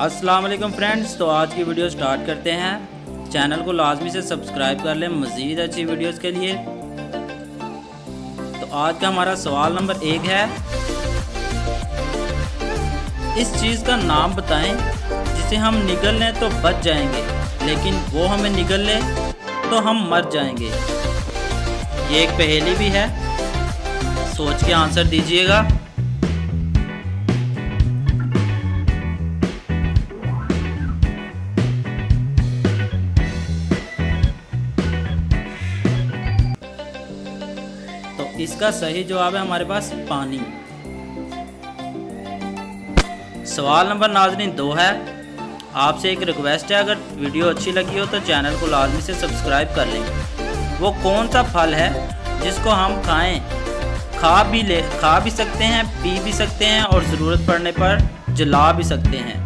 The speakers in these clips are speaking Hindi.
अस्सलाम वालेकुम फ्रेंड्स। तो आज की वीडियो स्टार्ट करते हैं। चैनल को लाजमी से सब्सक्राइब कर लें मज़ीद अच्छी वीडियोस के लिए। तो आज का हमारा सवाल नंबर 1 है, इस चीज़ का नाम बताएं जिसे हम निगल लें तो बच जाएंगे, लेकिन वो हमें निगल ले तो हम मर जाएंगे। ये एक पहेली भी है, सोच के आंसर दीजिएगा। तो इसका सही जवाब है हमारे पास पानी। सवाल नंबर नाज़रीन 2 है। आपसे एक रिक्वेस्ट है, अगर वीडियो अच्छी लगी हो तो चैनल को लाजमी से सब्सक्राइब कर लें। वो कौन सा फल है जिसको हम खा भी सकते हैं, पी भी सकते हैं और ज़रूरत पड़ने पर जला भी सकते हैं?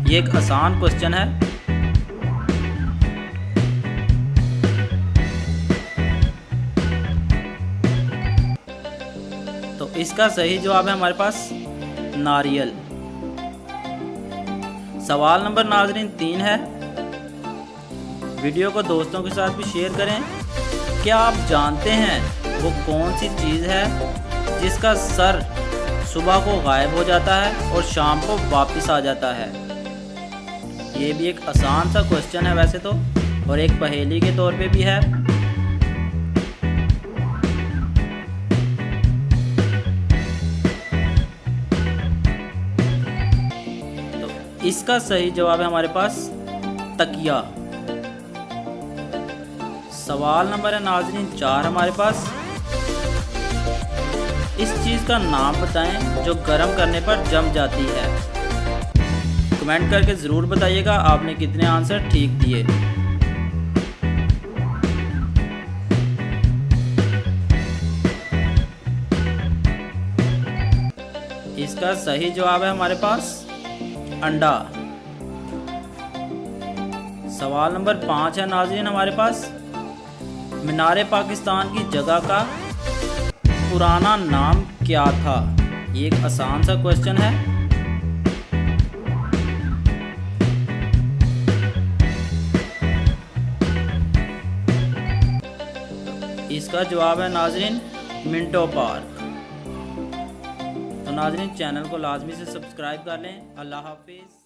ये एक आसान क्वेश्चन है। तो इसका सही जवाब है हमारे पास नारियल। सवाल नंबर नाज़रीन 3 है। वीडियो को दोस्तों के साथ भी शेयर करें। क्या आप जानते हैं वो कौन सी चीज़ है जिसका सर सुबह को गायब हो जाता है और शाम को वापस आ जाता है? ये भी एक आसान सा क्वेश्चन है वैसे तो, और एक पहेली के तौर पे भी है। तो इसका सही जवाब है हमारे पास तकिया। सवाल नंबर है नाज़रीन 4 हमारे पास। इस चीज़ का नाम बताएं जो गर्म करने पर जम जाती है। कमेंट करके ज़रूर बताइएगा आपने कितने आंसर ठीक दिए। इसका सही जवाब है हमारे पास अंडा। सवाल नंबर 5 है नाज़रीन हमारे पास। मीनारे पाकिस्तान की जगह का पुराना नाम क्या था? ये एक आसान सा क्वेश्चन है। इसका जवाब है नाज़रीन मिंटो पार्क। तो नाज़रीन चैनल को लाजमी से सब्सक्राइब कर लें। अल्लाह हाफिज़।